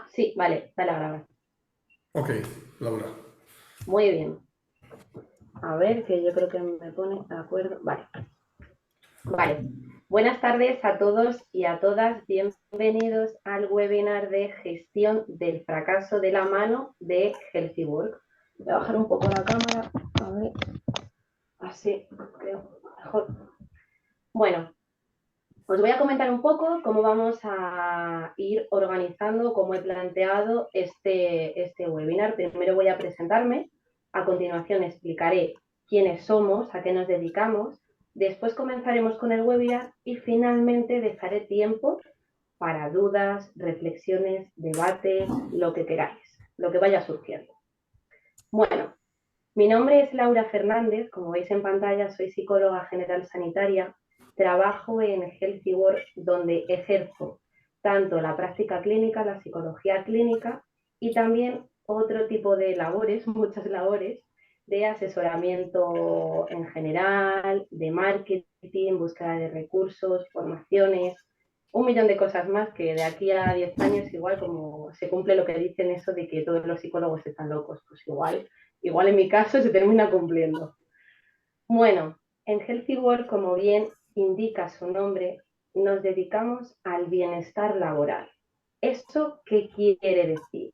Sí, vale, dale a grabar. Ok, Laura. Muy bien. A ver, que yo creo que me pone de acuerdo. Vale, vale. Buenas tardes a todos y a todas. Bienvenidos al webinar de gestión del fracaso de la mano de Healthy Work. Voy a bajar un poco la cámara. A ver, así creo mejor. Bueno, os voy a comentar un poco cómo vamos a ir organizando, cómo he planteado este webinar. Primero voy a presentarme, a continuación explicaré quiénes somos, a qué nos dedicamos, después comenzaremos con el webinar y finalmente dejaré tiempo para dudas, reflexiones, debates, lo que queráis, lo que vaya surgiendo. Bueno, mi nombre es Laura Fernández, como veis en pantalla, soy psicóloga general sanitaria, trabajo en Healthy Work, donde ejerzo tanto la práctica clínica, la psicología clínica y también otro tipo de labores, muchas labores, de asesoramiento en general, de marketing, búsqueda de recursos, formaciones, un millón de cosas más que de aquí a 10 años igual como se cumple lo que dicen eso de que todos los psicólogos están locos, pues igual en mi caso se termina cumpliendo. Bueno, en Healthy Work, como bien indica su nombre, nos dedicamos al bienestar laboral. ¿Eso qué quiere decir?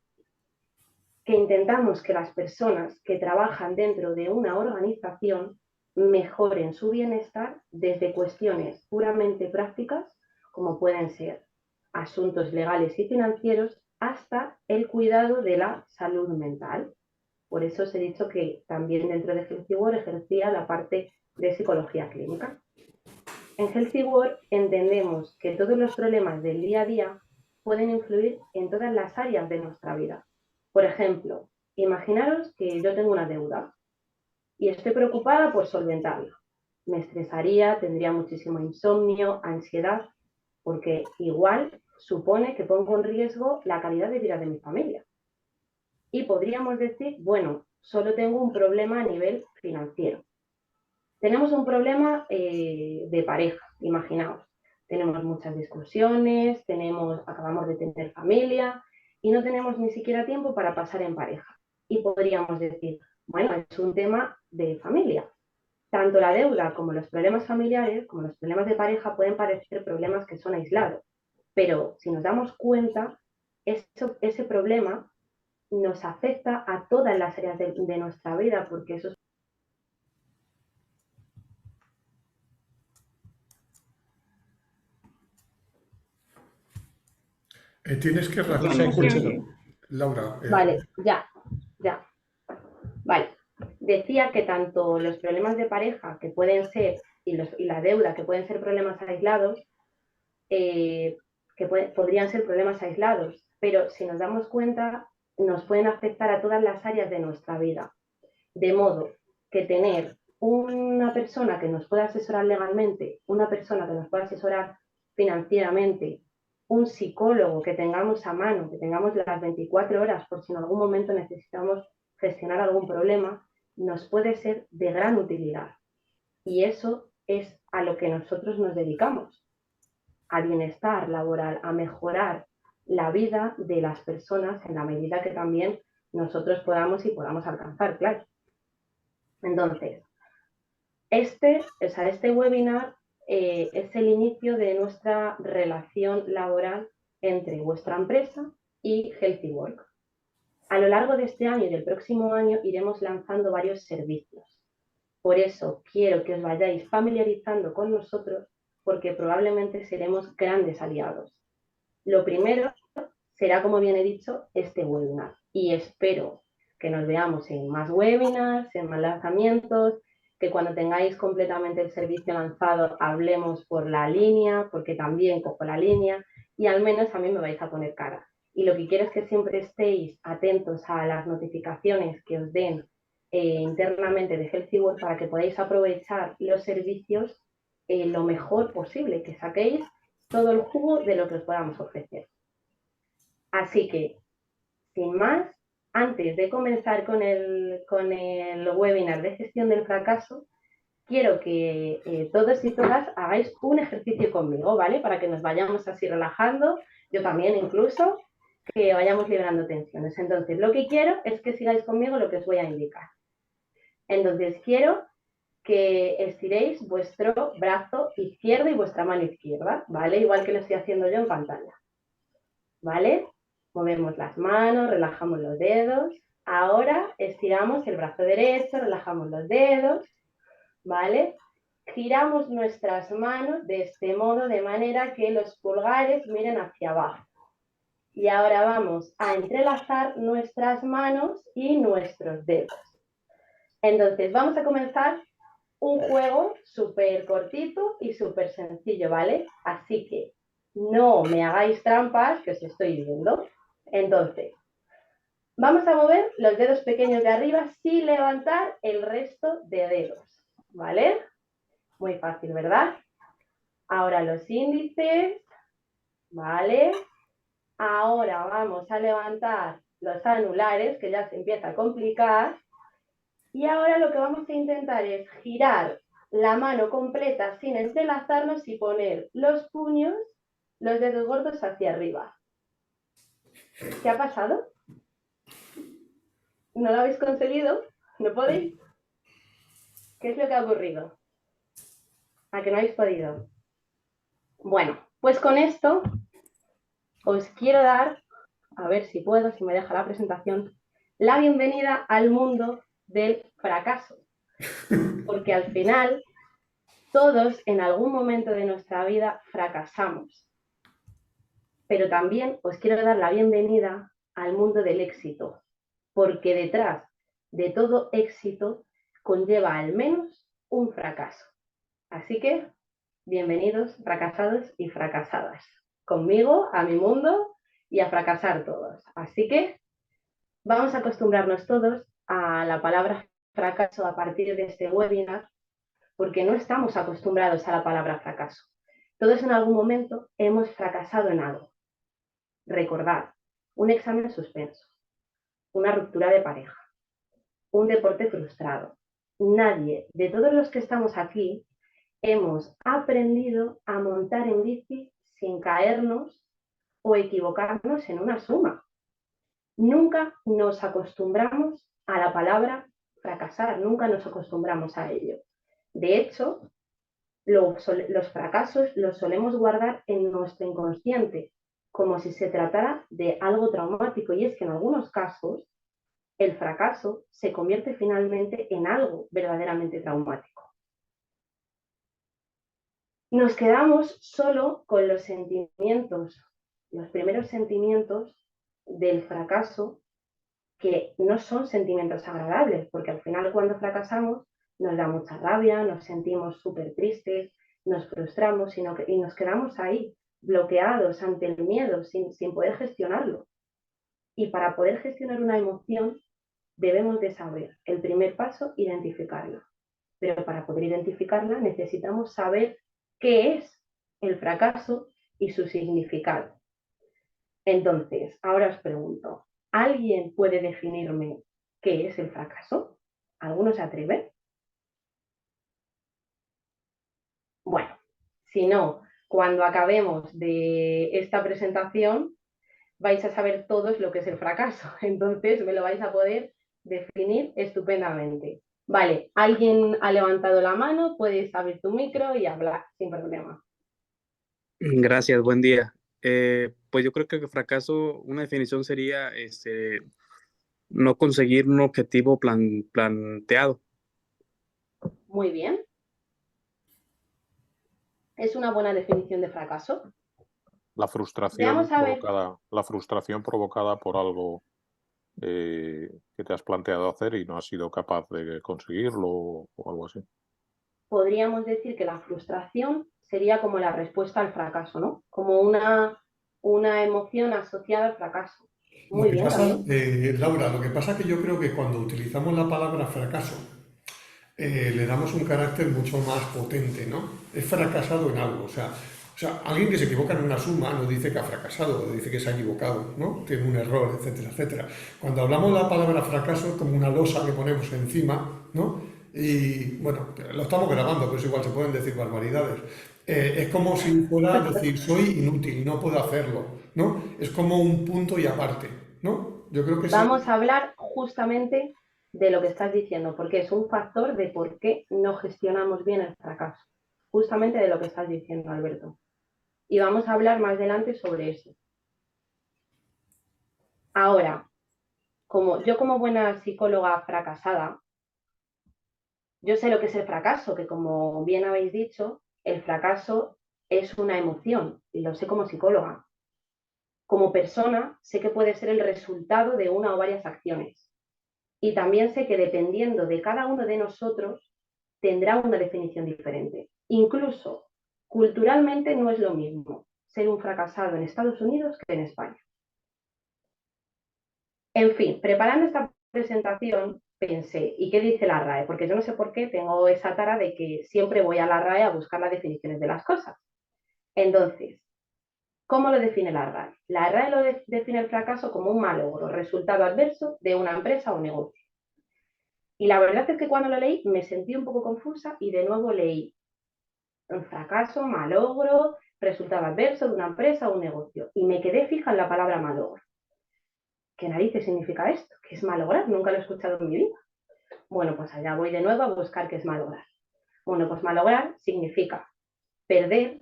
Que intentamos que las personas que trabajan dentro de una organización mejoren su bienestar desde cuestiones puramente prácticas, como pueden ser asuntos legales y financieros, hasta el cuidado de la salud mental. Por eso os he dicho que también dentro de Healthy Work ejercía la parte de psicología clínica. En Healthy Work entendemos que todos los problemas del día a día pueden influir en todas las áreas de nuestra vida. Por ejemplo, imaginaros que yo tengo una deuda y estoy preocupada por solventarla. Me estresaría, tendría muchísimo insomnio, ansiedad, porque igual supone que pongo en riesgo la calidad de vida de mi familia. Y podríamos decir, bueno, solo tengo un problema a nivel financiero. Tenemos un problema de pareja, imaginaos. Tenemos muchas discusiones, acabamos de tener familia y no tenemos ni siquiera tiempo para pasar en pareja. Y podríamos decir, bueno, es un tema de familia. Tanto la deuda como los problemas familiares, como los problemas de pareja, pueden parecer problemas que son aislados. Pero si nos damos cuenta, ese problema nos afecta a todas las áreas de nuestra vida, porque eso es... Tienes que No se escucha. Laura, Vale, ya, vale. Decía que tanto los problemas de pareja, que pueden ser, y la deuda, que pueden ser problemas aislados, eh, podrían ser problemas aislados, pero si nos damos cuenta, nos pueden afectar a todas las áreas de nuestra vida. De modo que tener una persona que nos pueda asesorar legalmente, una persona que nos pueda asesorar financieramente, un psicólogo que tengamos a mano, que tengamos las 24 horas por si en algún momento necesitamos gestionar algún problema, nos puede ser de gran utilidad. Y eso es a lo que nosotros nos dedicamos, a bienestar laboral, a mejorar la vida de las personas en la medida que también nosotros podamos alcanzar, claro. Entonces, este webinar es el inicio de nuestra relación laboral entre vuestra empresa y Healthy Work. A lo largo de este año y del próximo año iremos lanzando varios servicios. Por eso quiero que os vayáis familiarizando con nosotros porque probablemente seremos grandes aliados. Lo primero será, como bien he dicho, este webinar y espero que nos veamos en más webinars, en más lanzamientos, que cuando tengáis completamente el servicio lanzado hablemos por la línea, porque también cojo la línea y al menos a mí me vais a poner cara. Y lo que quiero es que siempre estéis atentos a las notificaciones que os den internamente de Healthy Work para que podáis aprovechar los servicios lo mejor posible, que saquéis todo el jugo de lo que os podamos ofrecer. Así que, sin más, antes de comenzar con el webinar de gestión del fracaso, quiero que todos y todas hagáis un ejercicio conmigo, ¿vale? Para que nos vayamos así relajando, yo también incluso. que vayamos liberando tensiones. Entonces, lo que quiero es que sigáis conmigo lo que os voy a indicar. Entonces, quiero que estiréis vuestro brazo izquierdo y vuestra mano izquierda, ¿vale? Igual que lo estoy haciendo yo en pantalla, ¿vale? Movemos las manos, relajamos los dedos. Ahora estiramos el brazo derecho, relajamos los dedos, ¿vale? Giramos nuestras manos de este modo, de manera que los pulgares miren hacia abajo. Y ahora vamos a entrelazar nuestras manos y nuestros dedos. Entonces, vamos a comenzar un juego súper cortito y súper sencillo, ¿vale? Así que no me hagáis trampas, que os estoy viendo. Entonces, vamos a mover los dedos pequeños de arriba sin levantar el resto de dedos, ¿vale? Muy fácil, ¿verdad? Ahora los índices, ¿vale? Ahora vamos a levantar los anulares, que ya se empieza a complicar. Y ahora lo que vamos a intentar es girar la mano completa sin entrelazarnos y poner los puños, los dedos gordos hacia arriba. ¿Qué ha pasado? ¿No lo habéis conseguido? ¿No podéis? ¿Qué es lo que ha ocurrido? ¿A que no habéis podido? Bueno, pues con esto os quiero dar, a ver si puedo, si me deja la presentación, la bienvenida al mundo del fracaso. Porque al final, todos en algún momento de nuestra vida fracasamos. Pero también os quiero dar la bienvenida al mundo del éxito, porque detrás de todo éxito conlleva al menos un fracaso. Así que, bienvenidos fracasados y fracasadas. Conmigo, a mi mundo y a fracasar todos. Así que vamos a acostumbrarnos todos a la palabra fracaso a partir de este webinar, porque no estamos acostumbrados a la palabra fracaso. Todos en algún momento hemos fracasado en algo. Recordad, un examen suspenso, una ruptura de pareja, un deporte frustrado. Nadie de todos los que estamos aquí hemos aprendido a montar en bici sin caernos o equivocarnos en una suma. Nunca nos acostumbramos a la palabra fracasar, nunca nos acostumbramos a ello. De hecho, los fracasos los solemos guardar en nuestro inconsciente, como si se tratara de algo traumático. Y es que en algunos casos el fracaso se convierte finalmente en algo verdaderamente traumático. Nos quedamos solo con los sentimientos, los primeros sentimientos del fracaso, que no son sentimientos agradables, porque al final cuando fracasamos nos da mucha rabia, nos sentimos súper tristes, nos frustramos y nos quedamos ahí, bloqueados ante el miedo, sin poder gestionarlo. Y para poder gestionar una emoción debemos de saber, el primer paso, identificarla. Pero para poder identificarla necesitamos saber qué es el fracaso y su significado. Entonces, ahora os pregunto, ¿alguien puede definirme qué es el fracaso? ¿Alguno se atreve? Bueno, si no, cuando acabemos de esta presentación vais a saber todos lo que es el fracaso. Entonces me lo vais a poder definir estupendamente. Vale, alguien ha levantado la mano, puedes abrir tu micro y hablar sin problema. Gracias, buen día. Pues yo creo que el fracaso, una definición sería no conseguir un objetivo planteado. Muy bien. Es una buena definición de fracaso. La frustración provocada por algo que te has planteado hacer y no has sido capaz de conseguirlo o algo así. Podríamos decir que la frustración sería como la respuesta al fracaso, ¿no? Como una emoción asociada al fracaso. Muy bien, Laura, lo que pasa es que yo creo que cuando utilizamos la palabra fracaso, le damos un carácter mucho más potente, ¿no? Es fracasado en algo, o sea, alguien que se equivoca en una suma no dice que ha fracasado, dice que se ha equivocado, ¿no? Tiene un error, etcétera, etcétera. Cuando hablamos de la palabra fracaso es como una losa que ponemos encima, ¿no? Y bueno, lo estamos grabando, pero es igual, se pueden decir barbaridades. Es como si fuera decir, soy inútil, no puedo hacerlo, ¿no? Es como un punto y aparte, ¿no? Yo creo que ese, Vamos a hablar justamente de lo que estás diciendo, porque es un factor de por qué no gestionamos bien el fracaso. Justamente de lo que estás diciendo, Alberto. Y vamos a hablar más adelante sobre eso. Ahora, como buena psicóloga fracasada, yo sé lo que es el fracaso, que como bien habéis dicho, el fracaso es una emoción, y lo sé como psicóloga. Como persona, sé que puede ser el resultado de una o varias acciones. Y también sé que dependiendo de cada uno de nosotros, tendrá una definición diferente. Incluso, culturalmente no es lo mismo ser un fracasado en Estados Unidos que en España. En fin, preparando esta presentación, pensé, ¿y qué dice la RAE? Porque yo no sé por qué tengo esa tara de que siempre voy a la RAE a buscar las definiciones de las cosas. Entonces, ¿cómo lo define la RAE? La RAE define el fracaso como un malogro, resultado adverso de una empresa o negocio. Y la verdad es que cuando lo leí me sentí un poco confusa y de nuevo leí un fracaso, malogro, resultado adverso de una empresa o un negocio. Y me quedé fija en la palabra malogro. ¿Qué narices significa esto? ¿Qué es malograr? Nunca lo he escuchado en mi vida. Bueno, pues allá voy de nuevo a buscar qué es malograr. Bueno, pues malograr significa perder,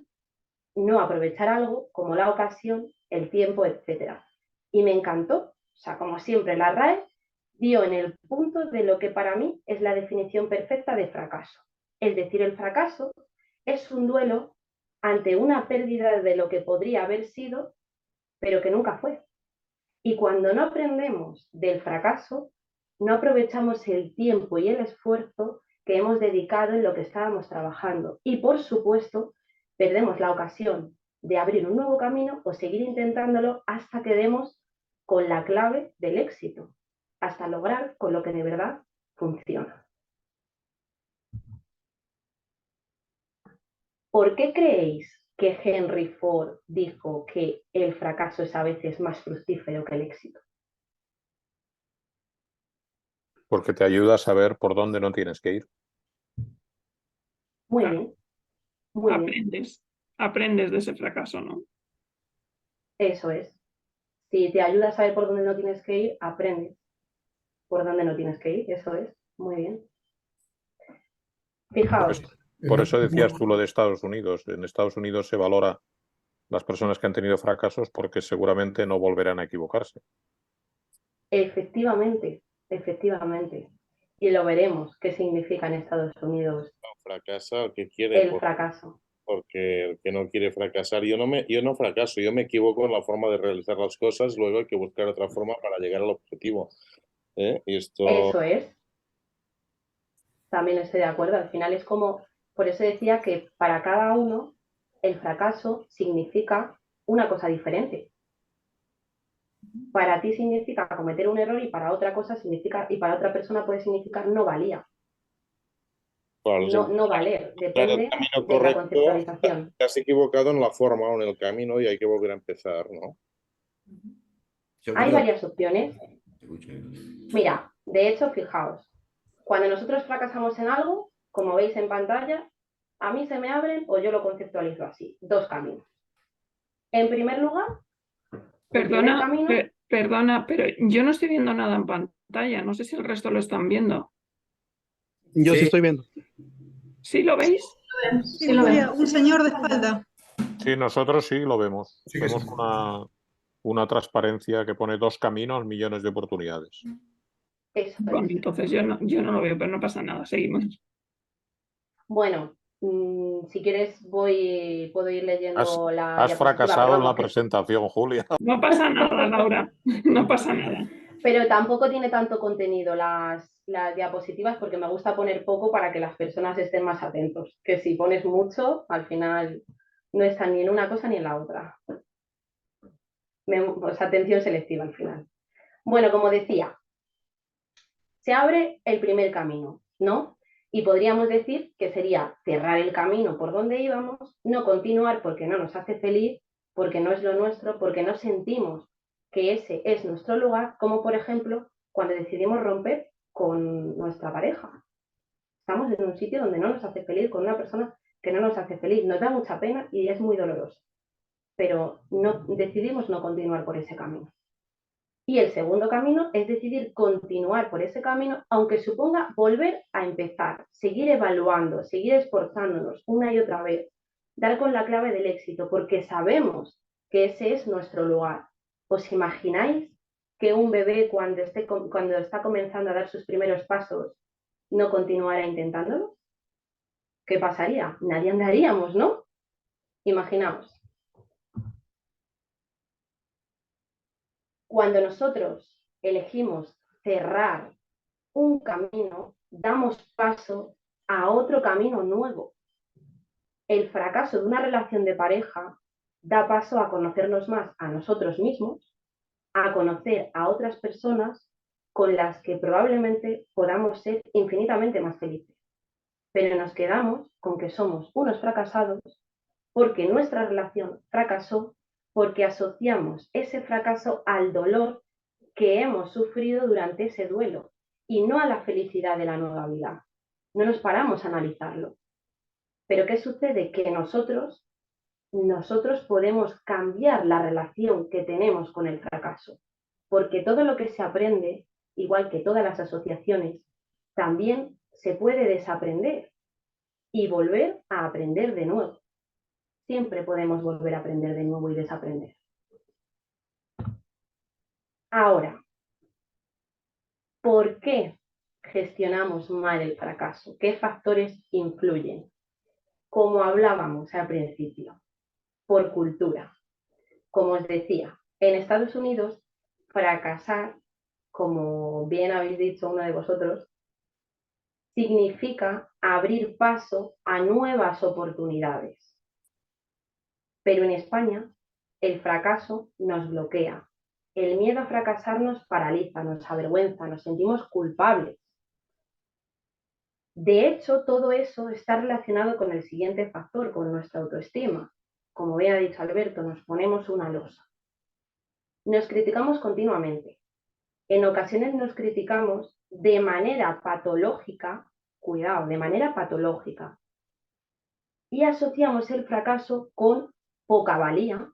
no aprovechar algo como la ocasión, el tiempo, etc. Y me encantó. O sea, como siempre, la RAE dio en el punto de lo que para mí es la definición perfecta de fracaso. Es decir, el fracaso es un duelo ante una pérdida de lo que podría haber sido, pero que nunca fue. Y cuando no aprendemos del fracaso, no aprovechamos el tiempo y el esfuerzo que hemos dedicado en lo que estábamos trabajando. Y por supuesto, perdemos la ocasión de abrir un nuevo camino o seguir intentándolo hasta que demos con la clave del éxito, hasta lograr con lo que de verdad funciona. ¿Por qué creéis que Henry Ford dijo que el fracaso es a veces más fructífero que el éxito? Porque te ayuda a saber por dónde no tienes que ir. Muy Claro, bien, muy bien, aprendes de ese fracaso, ¿no? eso es. Si te ayuda a saber por dónde no tienes que ir, aprendes por dónde no tienes que ir, eso es. Muy bien. Por Fijaos, eso, por eso decías tú lo de Estados Unidos. En Estados Unidos se valora las personas que han tenido fracasos porque seguramente no volverán a equivocarse. efectivamente, efectivamente. Y lo veremos qué significa en Estados Unidos Fracasa el que quiere, el fracaso. porque el que no quiere fracasar, yo no fracaso, yo me equivoco en la forma de realizar las cosas, luego hay que buscar otra forma para llegar al objetivo. ¿Eh? Y esto, Eso es. También estoy de acuerdo. Al final es como, por eso decía que para cada uno el fracaso significa una cosa diferente. Para ti significa cometer un error y para otra cosa significa, y para otra persona puede significar no valía, claro, no valer, el depende camino de la correcto, conceptualización. te has equivocado en la forma o en el camino y hay que volver a empezar, ¿no? Yo Hay creo. varias opciones. Mira, de hecho, fijaos, cuando nosotros fracasamos en algo, como veis en pantalla, a mí se me abren, o yo lo conceptualizo así, dos caminos. En primer lugar, el primer camino, Perdona, pero yo no estoy viendo nada en pantalla. No sé si el resto lo están viendo. Yo sí Sí, estoy viendo. ¿Sí lo veis? Sí, Julia, un señor de espalda. sí, nosotros sí lo vemos. sí que Vemos sí. una transparencia que pone 2 caminos, millones de oportunidades. eso Bueno, es. entonces yo no lo veo, pero no pasa nada. Seguimos. Bueno, si quieres puedo ir leyendo la Has diapositiva, pero fracasado en vamos, la que presentación, Julia. No pasa nada, Laura. No pasa nada. pero tampoco tiene tanto contenido las diapositivas porque me gusta poner poco para que las personas estén más atentos, que si pones mucho, al final no están ni en una cosa ni en la otra. Pues atención selectiva al final. Bueno, como decía, se abre el primer camino, ¿no? Y podríamos decir que sería cerrar el camino por donde íbamos, no continuar porque no nos hace feliz, porque no es lo nuestro, porque no sentimos que ese es nuestro lugar, como por ejemplo cuando decidimos romper con nuestra pareja. Estamos en un sitio donde no nos hace feliz, con una persona que no nos hace feliz, nos da mucha pena y es muy doloroso, pero decidimos no continuar por ese camino. Y el segundo camino es decidir continuar por ese camino, aunque suponga volver a empezar, seguir evaluando, seguir esforzándonos una y otra vez, dar con la clave del éxito, porque sabemos que ese es nuestro lugar. ¿Os imagináis que un bebé cuando está comenzando a dar sus primeros pasos no continuara intentándolo? ¿Qué pasaría? Nadie andaríamos, ¿no? Imaginaos. Cuando nosotros elegimos cerrar un camino, damos paso a otro camino nuevo. El fracaso de una relación de pareja da paso a conocernos más a nosotros mismos, a conocer a otras personas con las que probablemente podamos ser infinitamente más felices. Pero nos quedamos con que somos unos fracasados porque nuestra relación fracasó, porque asociamos ese fracaso al dolor que hemos sufrido durante ese duelo y no a la felicidad de la nueva vida. No nos paramos a analizarlo. Pero ¿qué sucede? Que nosotros podemos cambiar la relación que tenemos con el fracaso, porque todo lo que se aprende, igual que todas las asociaciones, también se puede desaprender y volver a aprender de nuevo. Siempre podemos volver a aprender de nuevo y desaprender. Ahora, ¿por qué gestionamos mal el fracaso? ¿Qué factores influyen? Como hablábamos al principio, por cultura. Como os decía, en Estados Unidos, fracasar, como bien habéis dicho uno de vosotros, significa abrir paso a nuevas oportunidades. Pero en España, el fracaso nos bloquea. El miedo a fracasar nos paraliza, nos avergüenza, nos sentimos culpables. De hecho, todo eso está relacionado con el siguiente factor, con nuestra autoestima. Como bien ha dicho Alberto, nos ponemos una losa. Nos criticamos continuamente. En ocasiones nos criticamos de manera patológica, cuidado, de manera patológica, y asociamos el fracaso con poca valía.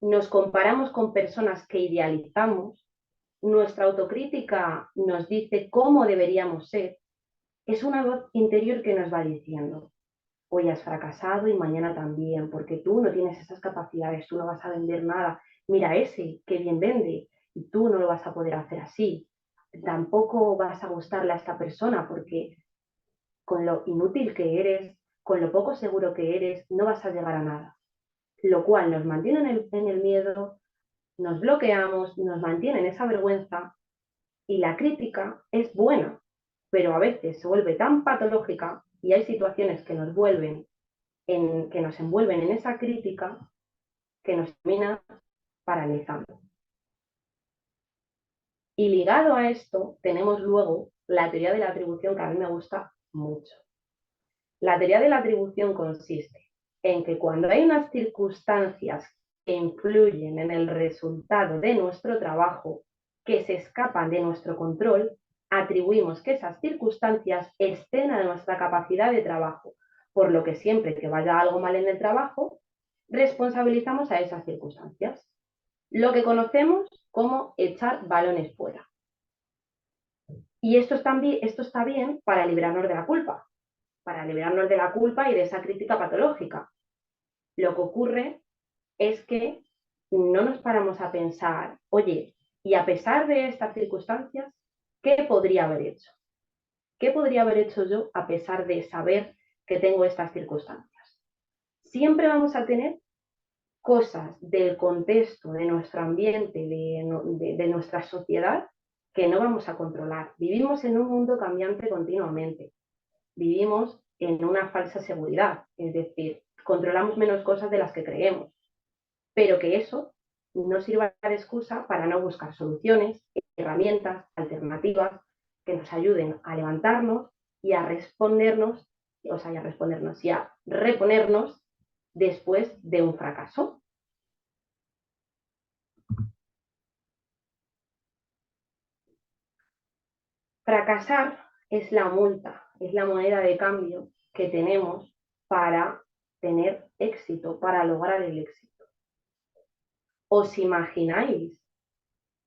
Nos comparamos con personas que idealizamos, nuestra autocrítica nos dice cómo deberíamos ser. Es una voz interior que nos va diciendo: hoy has fracasado y mañana también, porque tú no tienes esas capacidades, tú no vas a vender nada. Mira ese, que bien vende, y tú no lo vas a poder hacer así. Tampoco vas a gustarle a esta persona, porque con lo inútil que eres, con lo poco seguro que eres, no vas a llegar a nada. Lo cual nos mantiene en el miedo, nos bloqueamos, nos mantiene en esa vergüenza, y la crítica es buena, pero a veces se vuelve tan patológica y hay situaciones que nos envuelven en esa crítica que nos termina paralizando. Y ligado a esto tenemos luego la teoría de la atribución, que a mí me gusta mucho. La teoría de la atribución consiste en que cuando hay unas circunstancias que influyen en el resultado de nuestro trabajo, que se escapan de nuestro control, atribuimos que esas circunstancias estén a nuestra capacidad de trabajo, por lo que siempre que vaya algo mal en el trabajo, responsabilizamos a esas circunstancias. Lo que conocemos como echar balones fuera. Y esto está bien para librarnos de la culpa, y de esa crítica patológica. Lo que ocurre es que no nos paramos a pensar, oye, y a pesar de estas circunstancias, ¿qué podría haber hecho? ¿Qué podría haber hecho yo a pesar de saber que tengo estas circunstancias? Siempre vamos a tener cosas del contexto, de nuestro ambiente, de nuestra sociedad, que no vamos a controlar. Vivimos en un mundo cambiante continuamente. Vivimos en una falsa seguridad, es decir, controlamos menos cosas de las que creemos, pero que eso no sirva de excusa para no buscar soluciones, herramientas, alternativas que nos ayuden a levantarnos y a respondernos, y a reponernos después de un fracaso. Fracasar es la multa, es la moneda de cambio que tenemos para tener éxito, para lograr el éxito. ¿Os imagináis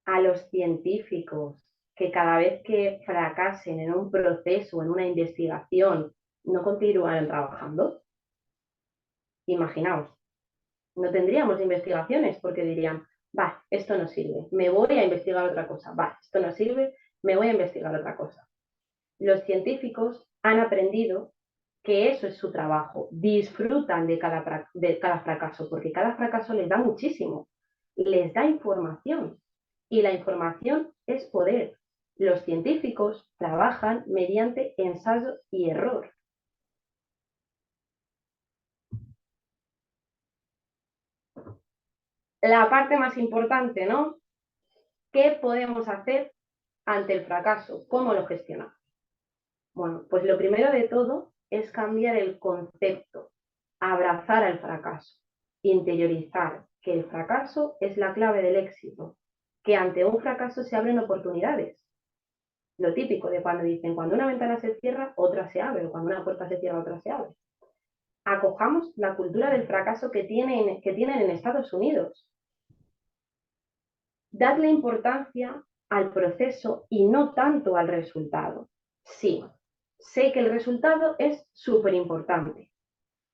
a los científicos que cada vez que fracasen en un proceso, en una investigación, no continuarán trabajando? Imaginaos, no tendríamos investigaciones porque dirían, va, esto no sirve, me voy a investigar otra cosa, va, esto no sirve, me voy a investigar otra cosa. Los científicos han aprendido que eso es su trabajo, disfrutan de cada fracaso, porque cada fracaso les da muchísimo, les da información, y la información es poder. Los científicos trabajan mediante ensayo y error. La parte más importante, ¿no? ¿Qué podemos hacer ante el fracaso? ¿Cómo lo gestionamos? Bueno, pues lo primero de todo es cambiar el concepto, abrazar al fracaso, interiorizar que el fracaso es la clave del éxito, que ante un fracaso se abren oportunidades. Lo típico de cuando dicen, cuando una ventana se cierra, otra se abre, o cuando una puerta se cierra, otra se abre. Acojamos la cultura del fracaso que tienen en Estados Unidos. Dadle importancia al proceso y no tanto al resultado. Sí, sé que el resultado es súper importante,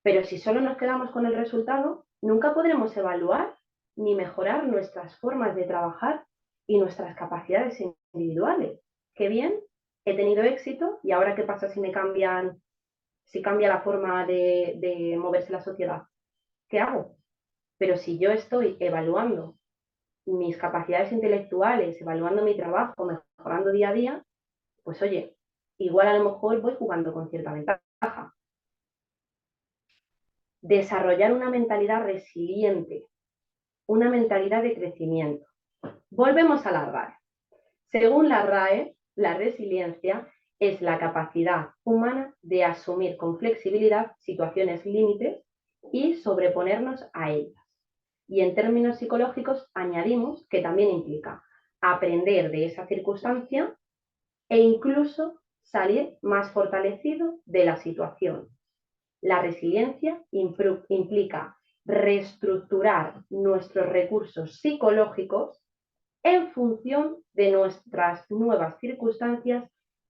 pero si solo nos quedamos con el resultado, nunca podremos evaluar ni mejorar nuestras formas de trabajar y nuestras capacidades individuales. Qué bien, he tenido éxito y ahora qué pasa si cambia la forma de moverse la sociedad. ¿Qué hago? Pero si yo estoy evaluando mis capacidades intelectuales, evaluando mi trabajo, mejorando día a día, pues oye, igual a lo mejor voy jugando con cierta ventaja. Desarrollar una mentalidad resiliente, una mentalidad de crecimiento. Volvemos a la RAE. Según la RAE, la resiliencia es la capacidad humana de asumir con flexibilidad situaciones límites y sobreponernos a ellas. Y en términos psicológicos añadimos que también implica aprender de esa circunstancia e incluso salir más fortalecido de la situación. La resiliencia implica reestructurar nuestros recursos psicológicos en función de nuestras nuevas circunstancias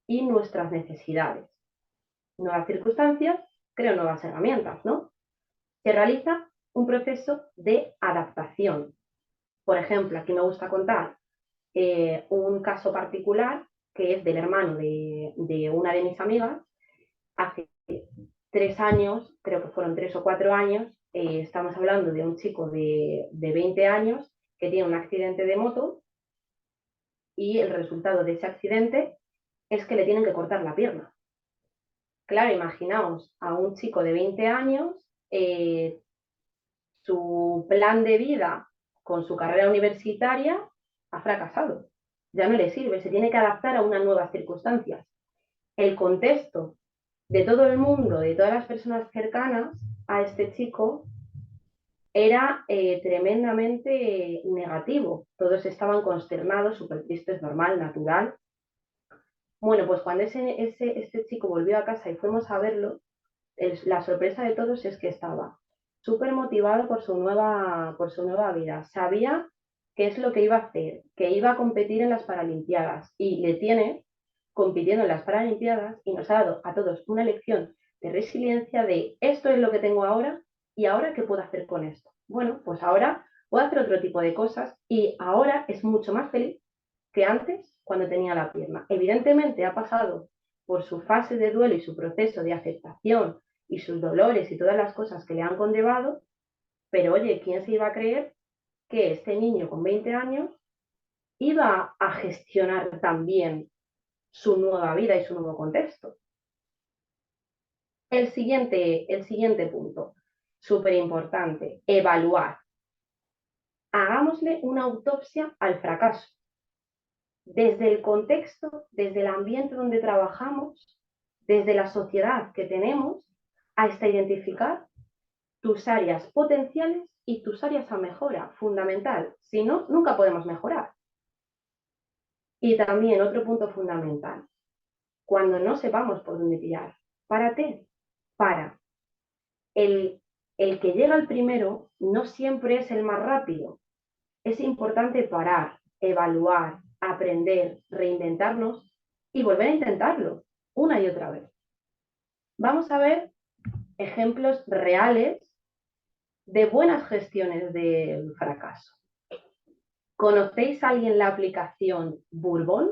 y nuestras necesidades. Nuevas circunstancias, creo nuevas herramientas, ¿no? Se realiza un proceso de adaptación. Por ejemplo, aquí me gusta contar un caso particular que es del hermano de una de mis amigas. Hace 3 años, creo que fueron 3 o 4 años, estamos hablando de un chico de 20 años que tiene un accidente de moto y el resultado de ese accidente es que le tienen que cortar la pierna. Claro, imaginaos a un chico de 20 años, su plan de vida con su carrera universitaria ha fracasado. Ya no le sirve, se tiene que adaptar a unas nuevas circunstancias. El contexto de todo el mundo, de todas las personas cercanas a este chico, era tremendamente negativo. Todos estaban consternados, súper tristes, normal, natural. Bueno, pues cuando este chico volvió a casa y fuimos a verlo, la sorpresa de todos es que estaba súper motivado por su nueva vida. Sabía qué es lo que iba a hacer, que iba a competir en las Paralimpiadas y le tiene compitiendo en las Paralimpiadas y nos ha dado a todos una lección de resiliencia de esto es lo que tengo ahora y ahora qué puedo hacer con esto. Bueno, pues ahora puedo hacer otro tipo de cosas y ahora es mucho más feliz que antes cuando tenía la pierna. Evidentemente ha pasado por su fase de duelo y su proceso de aceptación y sus dolores y todas las cosas que le han conllevado, pero oye, ¿quién se iba a creer que este niño con 20 años iba a gestionar también su nueva vida y su nuevo contexto? El siguiente punto, súper importante, evaluar. Hagámosle una autopsia al fracaso. Desde el contexto, desde el ambiente donde trabajamos, desde la sociedad que tenemos, hasta identificar tus áreas potenciales y tus áreas a mejora, fundamental. Si no, nunca podemos mejorar. Y también otro punto fundamental, cuando no sepamos por dónde tirar, párate, para. el que llega al primero no siempre es el más rápido. Es importante parar, evaluar, aprender, reinventarnos y volver a intentarlo una y otra vez. Vamos a ver ejemplos reales de buenas gestiones del fracaso. ¿Conocéis a alguien la aplicación Bourbon?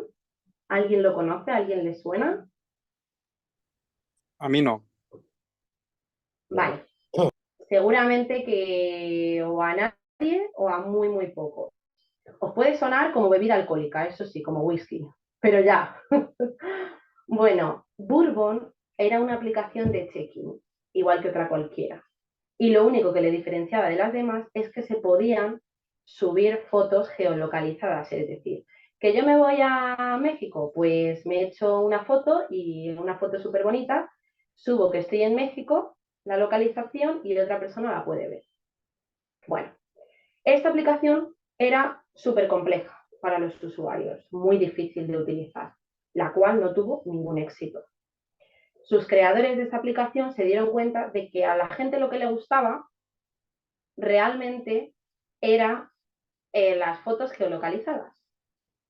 ¿Alguien lo conoce? ¿Alguien le suena? A mí no. Vale. Seguramente que o a nadie o a muy, muy poco. Os puede sonar como bebida alcohólica, eso sí, como whisky, pero ya. Bueno, Bourbon era una aplicación de check-in, igual que otra cualquiera. Y lo único que le diferenciaba de las demás es que se podían subir fotos geolocalizadas, es decir, que yo me voy a México, pues me echo una foto y una foto súper bonita, subo que estoy en México, la localización y otra persona la puede ver. Bueno, esta aplicación era súper compleja para los usuarios, muy difícil de utilizar, la cual no tuvo ningún éxito. Sus creadores de esta aplicación se dieron cuenta de que a la gente lo que le gustaba realmente era las fotos geolocalizadas.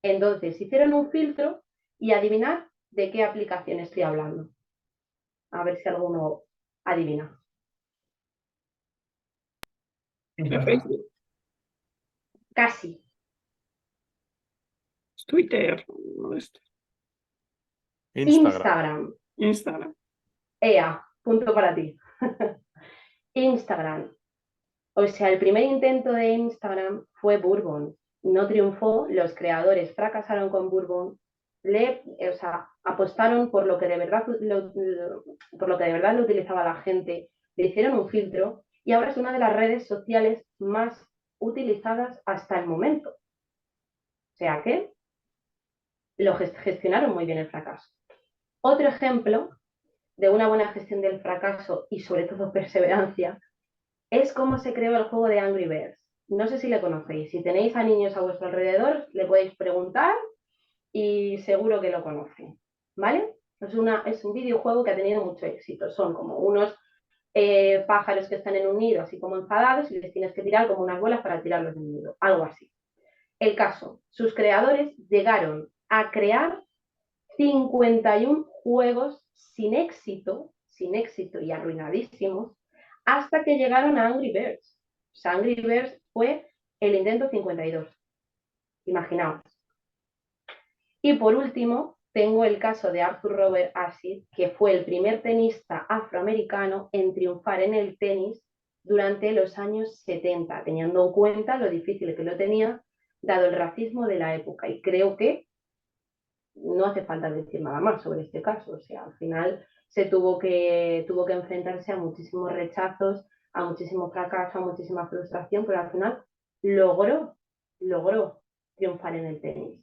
Entonces hicieron un filtro y adivinar de qué aplicación estoy hablando. A ver si alguno adivina. ¿De Facebook? Casi. ¿Es Twitter? No es Instagram. Instagram. Ea, punto para ti. Instagram. O sea, el primer intento de Instagram fue Bourbon. No triunfó, los creadores fracasaron con Bourbon, apostaron por lo que de verdad lo utilizaba la gente, le hicieron un filtro y ahora es una de las redes sociales más utilizadas hasta el momento. O sea que lo gestionaron muy bien el fracaso. Otro ejemplo de una buena gestión del fracaso y sobre todo perseverancia es cómo se creó el juego de Angry Birds. No sé si le conocéis. Si tenéis a niños a vuestro alrededor, le podéis preguntar y seguro que lo conocen. ¿Vale? Es un videojuego que ha tenido mucho éxito. Son como unos pájaros que están en un nido, así como enfadados, y les tienes que tirar como unas bolas para tirarlos del nido. Algo así. El caso, sus creadores llegaron a crear 51 juegos sin éxito y arruinadísimos, hasta que llegaron a Angry Birds. O sea, Angry Birds fue el intento 52. Imaginaos. Y por último, tengo el caso de Arthur Robert Ashe, que fue el primer tenista afroamericano en triunfar en el tenis durante los años 70, teniendo en cuenta lo difícil que lo tenía, dado el racismo de la época. Y creo que no hace falta decir nada más sobre este caso. O sea, al final tuvo que enfrentarse a muchísimos rechazos, a muchísimo fracaso, a muchísima frustración, pero al final logró triunfar en el tenis.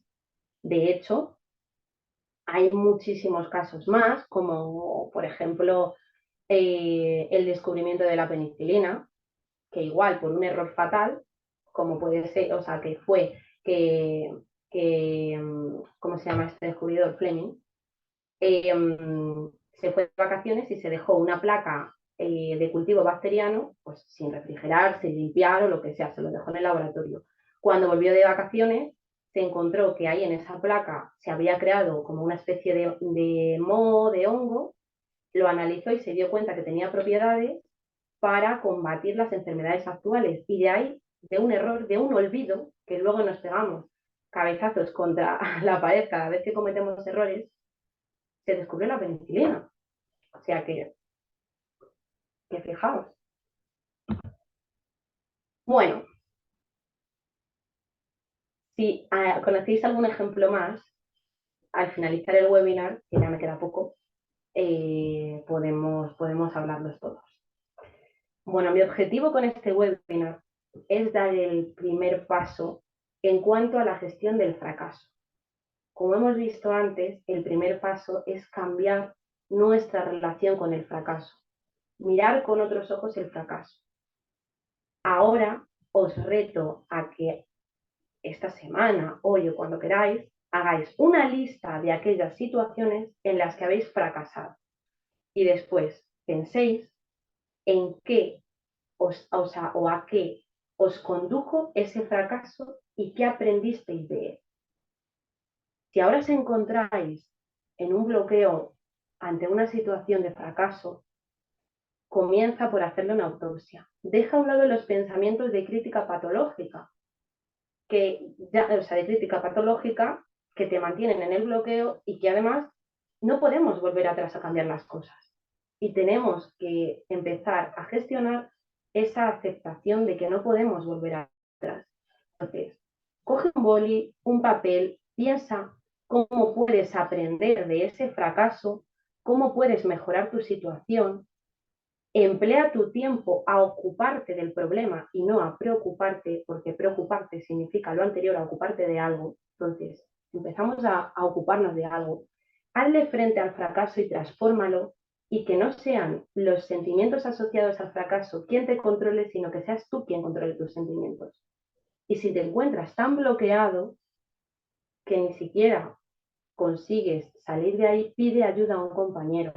De hecho, hay muchísimos casos más, como por ejemplo el descubrimiento de la penicilina, que igual por un error fatal, como puede ser, o sea, que fue que ¿cómo se llama este descubridor? Fleming, se fue de vacaciones y se dejó una placa de cultivo bacteriano, pues sin refrigerar, sin limpiar o lo que sea, se lo dejó en el laboratorio. Cuando volvió de vacaciones, se encontró que ahí en esa placa se había creado como una especie de moho, de hongo, lo analizó y se dio cuenta que tenía propiedades para combatir las enfermedades actuales. Y de ahí, de un error, de un olvido, que luego nos pegamos cabezazos contra la pared cada vez que cometemos errores, se descubrió la penicilina. O sea que fijaos. Bueno, si conocéis algún ejemplo más, al finalizar el webinar, que ya me queda poco, podemos hablarlos todos. Bueno, mi objetivo con este webinar es dar el primer paso en cuanto a la gestión del fracaso. Como hemos visto antes, el primer paso es cambiar nuestra relación con el fracaso, mirar con otros ojos el fracaso. Ahora os reto a que esta semana, hoy o cuando queráis, hagáis una lista de aquellas situaciones en las que habéis fracasado y después penséis en qué o a qué os condujo ese fracaso y qué aprendisteis de él. Si ahora os encontráis en un bloqueo ante una situación de fracaso, comienza por hacerle una autopsia. Deja a un lado los pensamientos de crítica patológica, de crítica patológica que te mantienen en el bloqueo y que además no podemos volver atrás a cambiar las cosas. Y tenemos que empezar a gestionar esa aceptación de que no podemos volver atrás. Entonces, coge un boli, un papel, piensa cómo puedes aprender de ese fracaso, cómo puedes mejorar tu situación. Emplea tu tiempo a ocuparte del problema y no a preocuparte, porque preocuparte significa lo anterior a ocuparte de algo. Entonces, empezamos a ocuparnos de algo. Hazle frente al fracaso y transfórmalo, y que no sean los sentimientos asociados al fracaso quien te controle, sino que seas tú quien controle tus sentimientos. Y si te encuentras tan bloqueado que ni siquiera consigues salir de ahí, pide ayuda a un compañero,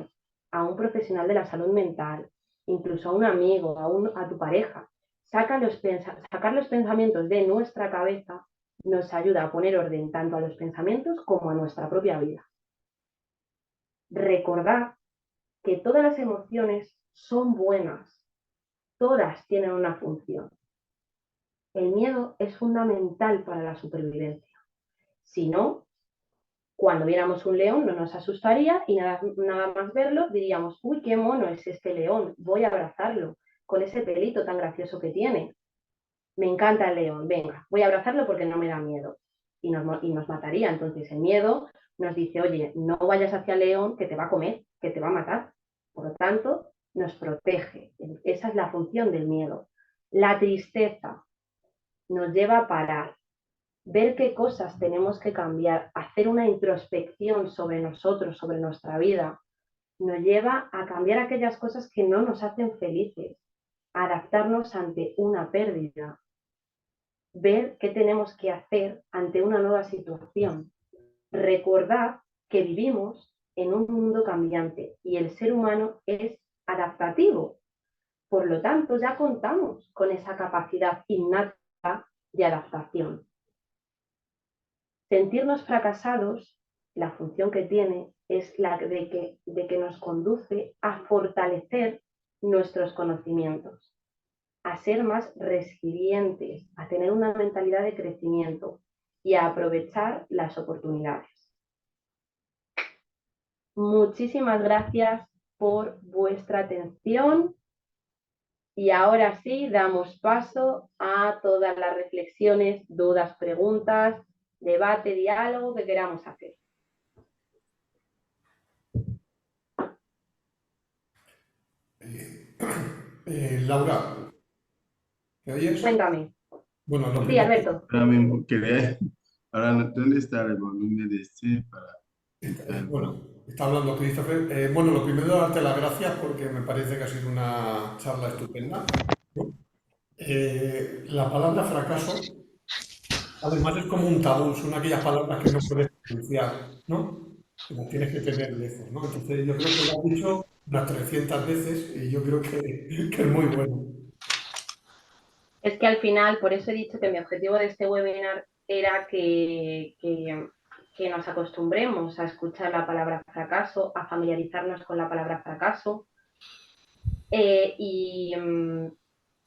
a un profesional de la salud mental, incluso a un amigo, a tu pareja. Sacar los pensamientos de nuestra cabeza nos ayuda a poner orden tanto a los pensamientos como a nuestra propia vida. Recordad que todas las emociones son buenas, todas tienen una función. El miedo es fundamental para la supervivencia. Si no, cuando viéramos un león no nos asustaría y nada más verlo diríamos, uy, qué mono es este león, voy a abrazarlo con ese pelito tan gracioso que tiene. Me encanta el león, venga, voy a abrazarlo porque no me da miedo. Y nos mataría. Entonces el miedo nos dice, oye, no vayas hacia el león que te va a comer, que te va a matar. Por lo tanto, nos protege. Esa es la función del miedo. La tristeza nos lleva a parar, ver qué cosas tenemos que cambiar, hacer una introspección sobre nosotros, sobre nuestra vida, nos lleva a cambiar aquellas cosas que no nos hacen felices, a adaptarnos ante una pérdida, ver qué tenemos que hacer ante una nueva situación. Recordad que vivimos en un mundo cambiante y el ser humano es adaptativo. Por lo tanto, ya contamos con esa capacidad innata de adaptación. Sentirnos fracasados, la función que tiene es la de que nos conduce a fortalecer nuestros conocimientos, a ser más resilientes, a tener una mentalidad de crecimiento y a aprovechar las oportunidades. Muchísimas gracias por vuestra atención y ahora sí damos paso a todas las reflexiones, dudas, preguntas, debate, diálogo que queramos hacer. Laura, ¿me oyes? Cuéntame. Bueno, lo Sí, primero, Alberto. Ahora, ¿dónde está el volumen de este para bueno, está hablando Christopher. Bueno, lo primero, darte las gracias porque me parece que ha sido una charla estupenda, ¿no? La palabra fracaso, además, es como un tabú, son aquellas palabras que no puedes pronunciar, ¿no? Que las tienes que tener lejos, ¿no? Entonces, yo creo que lo has dicho unas 300 veces y yo creo que es muy bueno. Es que al final, por eso he dicho que mi objetivo de este webinar era que nos acostumbremos a escuchar la palabra fracaso, a familiarizarnos con la palabra fracaso. Y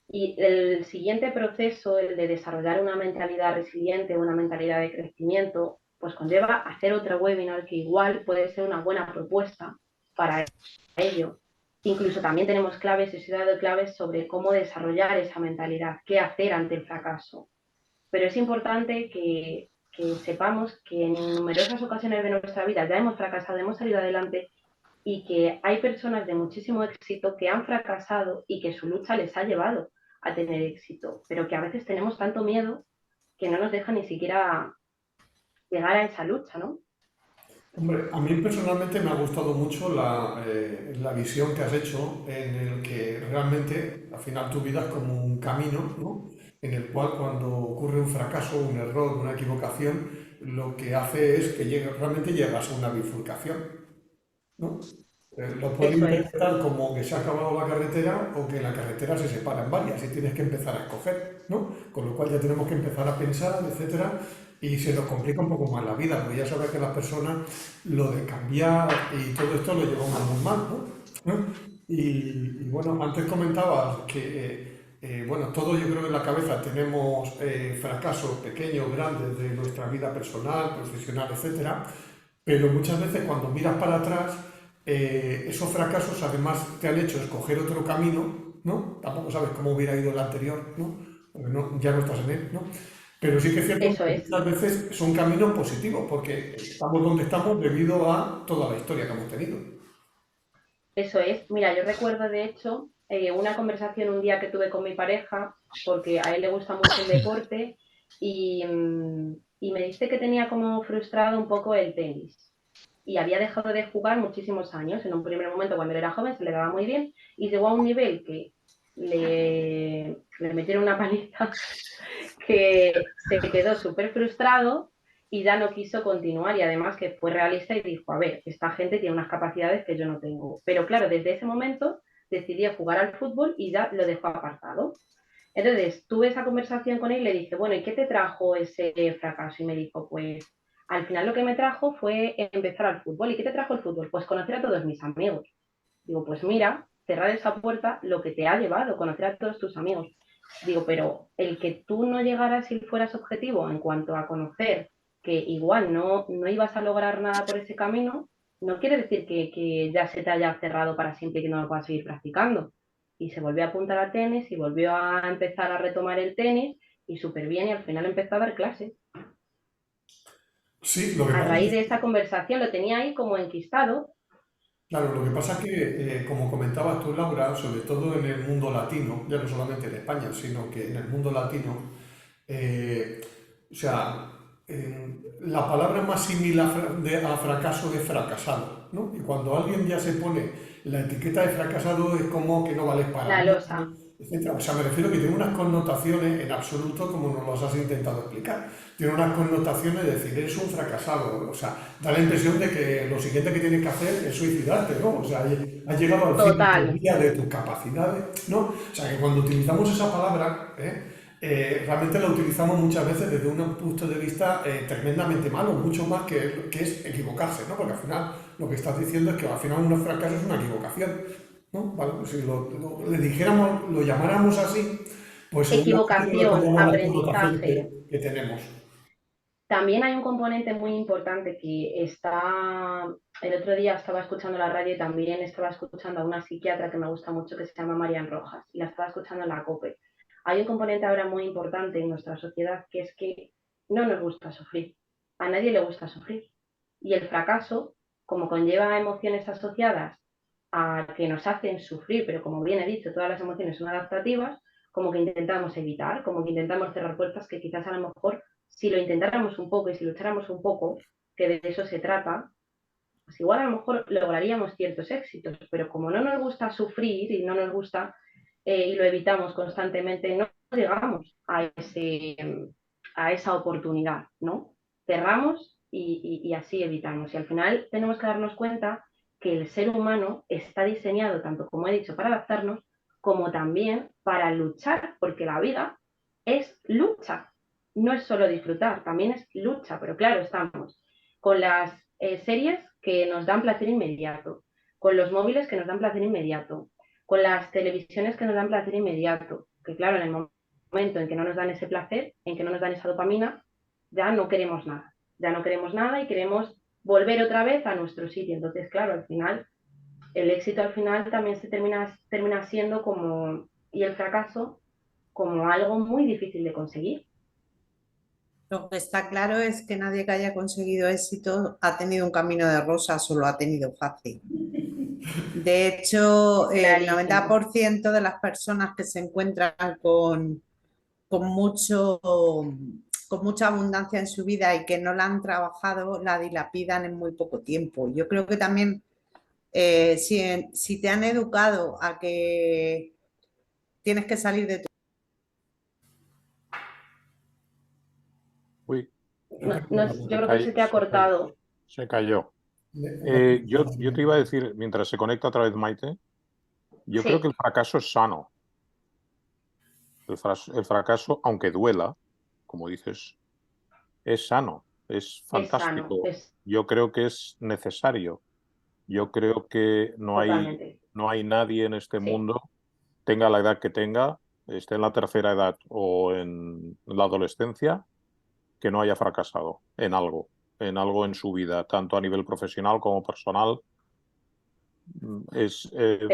el siguiente proceso, el de desarrollar una mentalidad resiliente, una mentalidad de crecimiento, pues conlleva hacer otro webinar que igual puede ser una buena propuesta para ello. Incluso también tenemos claves, he dado claves sobre cómo desarrollar esa mentalidad, qué hacer ante el fracaso. Pero es importante que sepamos que en numerosas ocasiones de nuestra vida ya hemos fracasado, hemos salido adelante y que hay personas de muchísimo éxito que han fracasado y que su lucha les ha llevado a tener éxito, pero que a veces tenemos tanto miedo que no nos deja ni siquiera llegar a esa lucha, ¿no? Hombre, a mí personalmente me ha gustado mucho la visión que has hecho en el que realmente al final tu vida es como un camino, ¿no? En el cual cuando ocurre un fracaso, un error, una equivocación, lo que hace es que realmente llegas a una bifurcación, ¿no? Lo puedes Eso es, interpretar como que se ha acabado la carretera o que la carretera se separa en varias y tienes que empezar a escoger, ¿no? Con lo cual ya tenemos que empezar a pensar, etcétera, y se nos complica un poco más la vida, porque ya sabes que las personas lo de cambiar y todo esto lo llevamos muy mal, ¿no? Y bueno, antes comentabas que, bueno, todos yo creo que en la cabeza tenemos fracasos pequeños, grandes de nuestra vida personal, profesional, etcétera, pero muchas veces cuando miras para atrás, esos fracasos además te han hecho escoger otro camino, ¿no? Tampoco sabes cómo hubiera ido el anterior, ¿no? Porque ya no estás en él, ¿no? Pero sí que es cierto eso que es, muchas veces son caminos positivos, porque estamos donde estamos debido a toda la historia que hemos tenido. eso es. Mira, yo recuerdo de hecho una conversación un día que tuve con mi pareja, porque a él le gusta mucho el deporte, y me dice que tenía como frustrado un poco el tenis. Y había dejado de jugar muchísimos años. En un primer momento, cuando él era joven, se le daba muy bien y llegó a un nivel que le metieron una paliza que se quedó súper frustrado y ya no quiso continuar. Y además que fue realista y dijo, a ver, esta gente tiene unas capacidades que yo no tengo. Pero claro, desde ese momento decidió jugar al fútbol y ya lo dejó apartado. Entonces tuve esa conversación con él y le dije, bueno, ¿y qué te trajo ese fracaso? Y me dijo, pues al final lo que me trajo fue empezar al fútbol. ¿Y qué te trajo el fútbol? Pues conocer a todos mis amigos. Digo, pues mira, cerrar esa puerta lo que te ha llevado, conocer a todos tus amigos. Digo, pero el que tú no llegaras y fueras objetivo en cuanto a conocer que igual no ibas a lograr nada por ese camino, no quiere decir que ya se te haya cerrado para siempre y que no lo puedas seguir practicando. Y se volvió a apuntar a tenis y volvió a empezar a retomar el tenis y súper bien y al final empezó a dar clases. Sí, lo que A pasa raíz es, de esa conversación lo tenía ahí como enquistado. claro, lo que pasa es que, como comentabas tú, Laura, sobre todo en el mundo latino, ya no solamente en España, sino que en el mundo latino, eh, o sea, la palabra más similar a fracaso es fracasado, ¿no? Y cuando alguien ya se pone la etiqueta de fracasado es como que no vales para La nada, losa. etcétera. O sea, me refiero que tiene unas connotaciones en absoluto como nos las has intentado explicar. Tiene unas connotaciones de decir, eres un fracasado. O sea, da la impresión de que lo siguiente que tienes que hacer es suicidarte, ¿no? O sea, has llegado al fin de tu Total. día de tus capacidades, ¿no? O sea, que cuando utilizamos esa palabra, realmente la utilizamos muchas veces desde un punto de vista tremendamente malo, mucho más que es equivocarse, ¿no? Porque al final lo que estás diciendo es que al final un fracaso es una equivocación, ¿no? Vale, pues si le dijéramos, lo llamáramos así, pues seguramente no le Equivocación, pondríamos la connotación aprendizaje. que tenemos. También hay un componente muy importante que está, el otro día estaba escuchando la radio y también estaba escuchando a una psiquiatra que me gusta mucho que se llama Marian Rojas y la estaba escuchando en la COPE. Hay un componente ahora muy importante en nuestra sociedad que es que no nos gusta sufrir, a nadie le gusta sufrir. Y el fracaso, como conlleva emociones asociadas a que nos hacen sufrir, pero como bien he dicho, todas las emociones son adaptativas, como que intentamos evitar, como que intentamos cerrar puertas que quizás a lo mejor si lo intentáramos un poco y si lucháramos un poco, que de eso se trata, pues igual a lo mejor lograríamos ciertos éxitos, pero como no nos gusta sufrir y no nos gusta y lo evitamos constantemente, no llegamos a esa oportunidad, ¿no? Cerramos y así evitamos. Y al final tenemos que darnos cuenta que el ser humano está diseñado, tanto como he dicho, para adaptarnos, como también para luchar, porque la vida es lucha, no es solo disfrutar, también es lucha, pero claro, estamos con las series que nos dan placer inmediato, con los móviles que nos dan placer inmediato, con las televisiones que nos dan placer inmediato, que claro, en el momento en que no nos dan ese placer, en que no nos dan esa dopamina, ya no queremos nada, ya no queremos nada y queremos volver otra vez a nuestro sitio. Entonces, claro, al final, el éxito al final también se termina siendo como, y el fracaso, como algo muy difícil de conseguir. Lo que está claro es que nadie que haya conseguido éxito ha tenido un camino de rosas o lo ha tenido fácil. De hecho, el Clarísimo. 90% de las personas que se encuentran con mucha abundancia en su vida y que no la han trabajado, la dilapidan en muy poco tiempo. Yo creo que también si te han educado a que tienes que salir de tu... Uy, Yo creo que se te ha cortado. se cayó. Yo te iba a decir, mientras se conecta otra vez Maite, yo creo que el fracaso es sano. El fracaso, aunque duela, como dices, es sano, es fantástico. Yo creo que es necesario. Yo creo que no hay nadie en este mundo, tenga la edad que tenga, esté en la tercera edad o en la adolescencia, que no haya fracasado en algo en su vida, tanto a nivel profesional como personal. Pero